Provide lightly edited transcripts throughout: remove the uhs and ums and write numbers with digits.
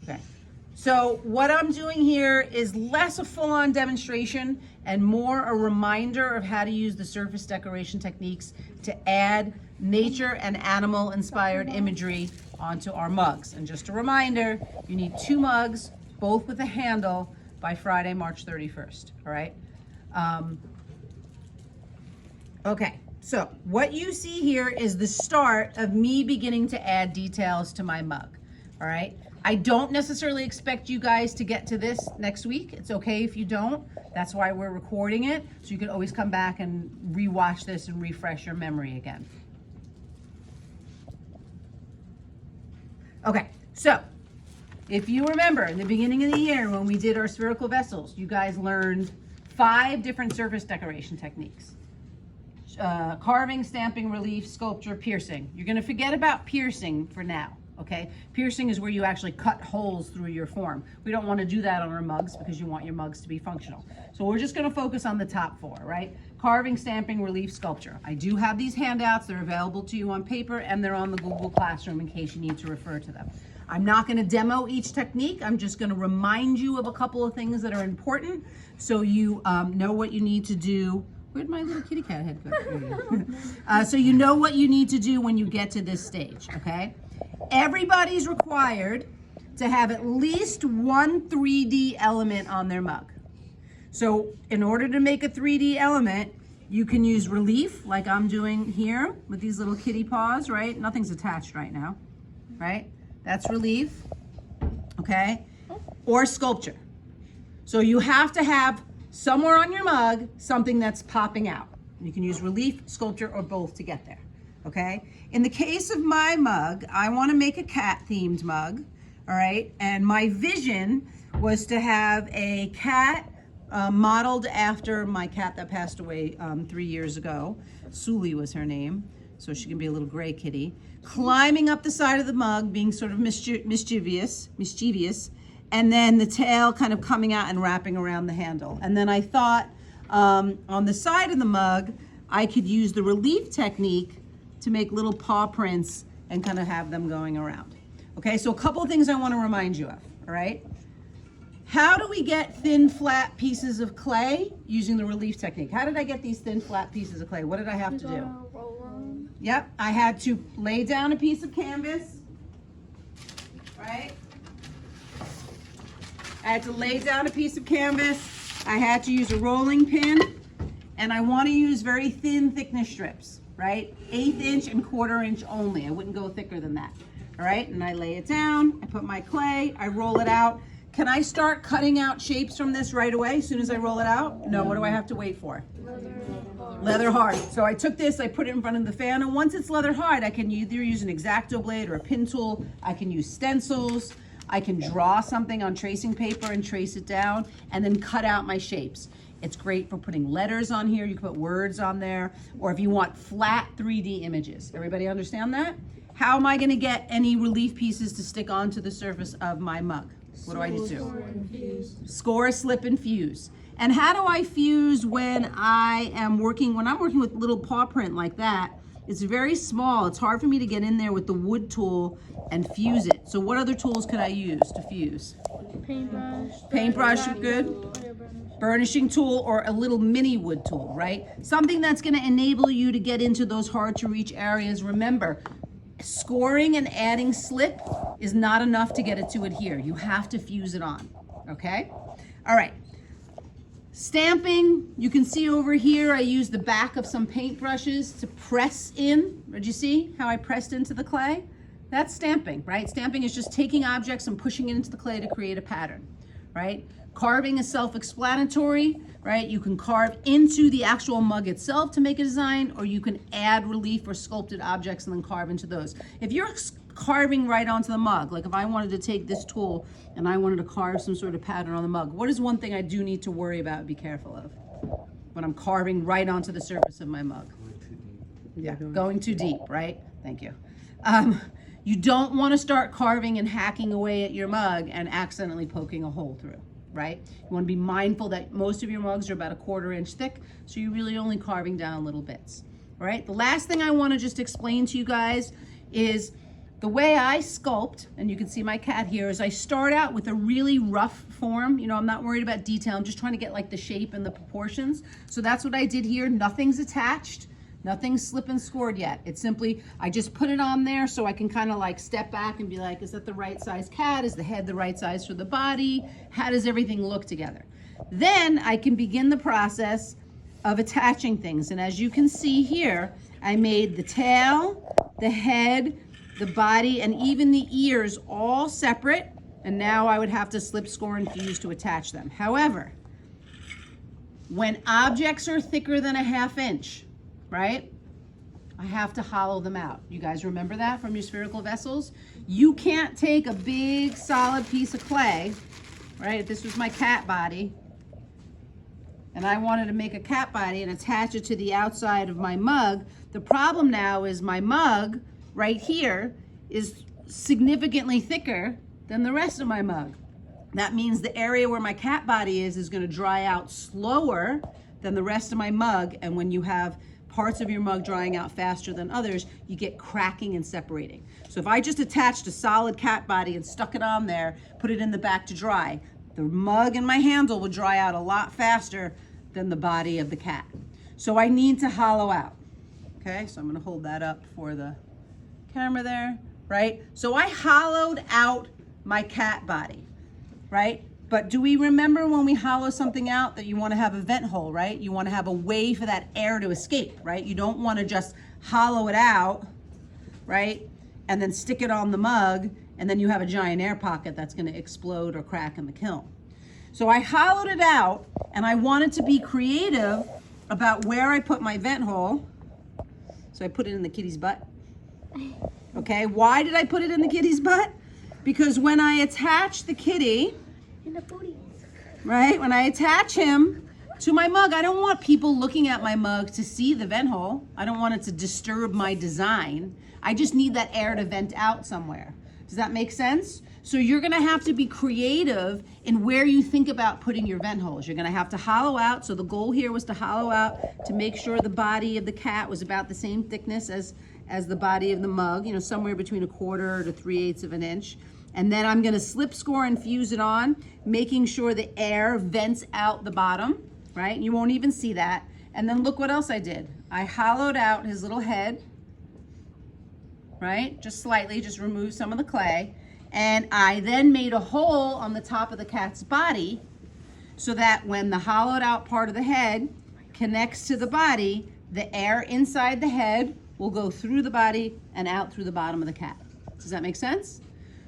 Okay. So what I'm doing here is less a full-on demonstration and more a reminder of how to use the surface decoration techniques to add nature and animal inspired imagery onto our mugs. And just a reminder, you need 2 mugs, both with a handle, by Friday, March 31st, all right? Okay, so what you see here is the start of me beginning to add details to my mug, all right? I don't necessarily expect you guys to get to this next week. It's okay if you don't. That's why we're recording it, so you can always come back and rewatch this and refresh your memory again. Okay, so if you remember in the beginning of the year when we did our spherical vessels, you guys learned 5 different surface decoration techniques. Carving, stamping, relief, sculpture, piercing. You're gonna forget about piercing for now. Okay, piercing is where you actually cut holes through your form. We don't want to do that on our mugs because you want your mugs to be functional. So we're just going to focus on the top 4, right? Carving, stamping, relief, sculpture. I do have these handouts. They're available to you on paper and they're on the Google Classroom in case you need to refer to them. I'm not going to demo each technique. I'm just going to remind you of a couple of things that are important so you know what you need to do. Where'd my little kitty cat head go? So you know what you need to do when you get to this stage, okay? Everybody's required to have at least one 3D element on their mug. So in order to make a 3D element, you can use relief like I'm doing here with these little kitty paws, right? Nothing's attached right now, right? That's relief, okay? Or sculpture. So you have to have somewhere on your mug something that's popping out. You can use relief, sculpture, or both to get there. Okay, in the case of my mug, I want to make a cat themed mug, all right, and my vision was to have a cat modeled after my cat that passed away 3 years ago. Sully was her name, so she can be a little gray kitty, climbing up the side of the mug, being sort of mischievous, and then the tail kind of coming out and wrapping around the handle. And then I thought on the side of the mug, I could use the relief technique to make little paw prints and kind of have them going around. Okay, so a couple of things I want to remind you of, all right? How do we get thin, flat pieces of clay using the relief technique? How did I get these thin, flat pieces of clay? What did I have to do? Yep, I had to lay down a piece of canvas, right? I had to lay down a piece of canvas. I had to use a rolling pin, and I want to use very thin thickness strips, right? 1/8 inch and 1/4 inch only. I wouldn't go thicker than that, all right? And I lay it down, I put my clay, I roll it out. Can I start cutting out shapes from this right away as soon as I roll it out? No, what do I have to wait for? Leather hard. So I took this, I put it in front of the fan, and once it's leather hard, I can either use an X-Acto blade or a pin tool. I can use stencils. I can draw something on tracing paper and trace it down and then cut out my shapes. It's great for putting letters on here. You can put words on there, or if you want flat 3D images. Everybody understand that? How am I going to get any relief pieces to stick onto the surface of my mug? What do I do? Score, slip, and fuse. And how do I fuse when I'm working with little paw print like that? It's very small. It's hard for me to get in there with the wood tool and fuse it. So what other tools could I use to fuse? Paintbrush. Paintbrush, good. Burnishing tool, or a little mini wood tool, right? Something that's going to enable you to get into those hard to reach areas. Remember, scoring and adding slip is not enough to get it to adhere. You have to fuse it on, okay? All right. Stamping, you can see over here, I used the back of some paintbrushes to press in. Did you see how I pressed into the clay? That's stamping, right? Stamping is just taking objects and pushing it into the clay to create a pattern, right? Carving is self-explanatory, right? You can carve into the actual mug itself to make a design, or you can add relief or sculpted objects and then carve into those. If you're carving right onto the mug, like if I wanted to take this tool and I wanted to carve some sort of pattern on the mug, what is one thing I do need to worry about and be careful of when I'm carving right onto the surface of my mug? Yeah, going too deep, right? Thank you. You don't want to start carving and hacking away at your mug and accidentally poking a hole through, right? You want to be mindful that most of your mugs are about 1/4 inch thick, so you're really only carving down little bits, all right? The last thing I want to just explain to you guys is The way I sculpt, and you can see my cat here, is I start out with a really rough form. You know, I'm not worried about detail. I'm just trying to get like the shape and the proportions. So that's what I did here. Nothing's attached. Nothing's slip and scored yet. It's simply, I just put it on there so I can kind of like step back and be like, is that the right size cat? Is the head the right size for the body? How does everything look together? Then I can begin the process of attaching things. And as you can see here, I made the tail, the head, the body, and even the ears all separate. And now I would have to slip, score, and fuse to attach them. However, when objects are thicker than a 1/2 inch, right, I have to hollow them out. You guys remember that from your spherical vessels? You can't take a big solid piece of clay, right? If this was my cat body, and I wanted to make a cat body and attach it to the outside of my mug, the problem now is my mug right here is significantly thicker than the rest of my mug. That means the area where my cat body is going to dry out slower than the rest of my mug, and when you have parts of your mug drying out faster than others, you get cracking and separating. So if I just attached a solid cat body and stuck it on there, put it in the back to dry, the mug and my handle would dry out a lot faster than the body of the cat. So I need to hollow out. Okay, so I'm gonna hold that up for the camera there, right? So I hollowed out my cat body, right? But do we remember when we hollow something out that you want to have a vent hole, right? You want to have a way for that air to escape, right? You don't want to just hollow it out, right? And then stick it on the mug, and then you have a giant air pocket that's going to explode or crack in the kiln. So I hollowed it out, and I wanted to be creative about where I put my vent hole. So I put it in the kitty's butt. Okay, why did I put it in the kitty's butt? Because when I attach the kitty, right, when I attach him to my mug, I don't want people looking at my mug to see the vent hole. I don't want it to disturb my design. I just need that air to vent out somewhere. Does that make sense? So you're gonna have to be creative in where you think about putting your vent holes. You're gonna have to hollow out. So the goal here was to hollow out to make sure the body of the cat was about the same thickness as the body of the mug, you know, somewhere between 1/4 to 3/8 of an inch. And then I'm gonna slip, score, and fuse it on, making sure the air vents out the bottom, right? You won't even see that. And then look what else I did. I hollowed out his little head, right? Just slightly, just remove some of the clay. And I then made a hole on the top of the cat's body so that when the hollowed out part of the head connects to the body, the air inside the head will go through the body and out through the bottom of the cat. Does that make sense?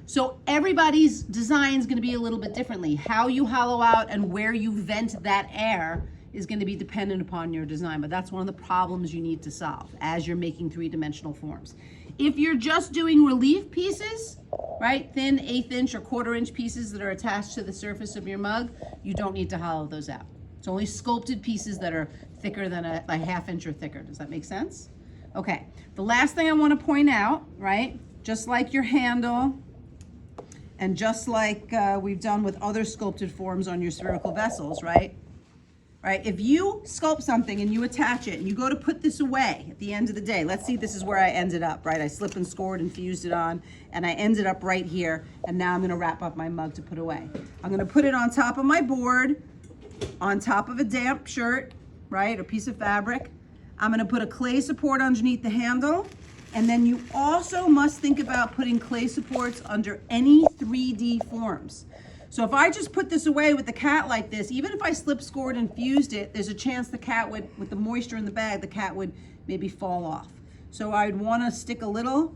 So everybody's design is going to be a little bit differently. How you hollow out and where you vent that air is going to be dependent upon your design, but that's one of the problems you need to solve as you're making 3-dimensional forms. If you're just doing relief pieces, right, thin 1/8 inch or 1/4 inch pieces that are attached to the surface of your mug, you don't need to hollow those out. It's only sculpted pieces that are thicker than a 1/2 inch or thicker. Does that make sense? Okay, the last thing I want to point out, right, just like your handle, and just like we've done with other sculpted forms on your spherical vessels, right? Right, if you sculpt something and you attach it and you go to put this away at the end of the day, let's see, this is where I ended up, right? I slip and scored and fused it on, and I ended up right here, and now I'm gonna wrap up my mug to put away. I'm gonna put it on top of my board, on top of a damp shirt, right, a piece of fabric. I'm gonna put a clay support underneath the handle, and then you also must think about putting clay supports under any 3D forms. So if I just put this away with the cat like this, even if I slip, scored, and fused it, there's a chance the cat would, with the moisture in the bag, the cat would maybe fall off. So I'd want to stick a little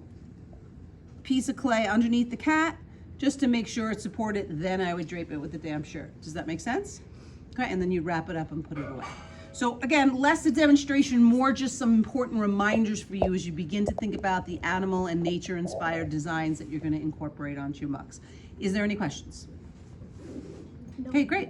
piece of clay underneath the cat just to make sure it's supported. Then I would drape it with a damp shirt. Does that make sense? Okay, and then you wrap it up and put it away. So again, less a demonstration, more just some important reminders for you as you begin to think about the animal and nature inspired designs that you're going to incorporate onto your mugs. Is there any questions? No. Okay, great.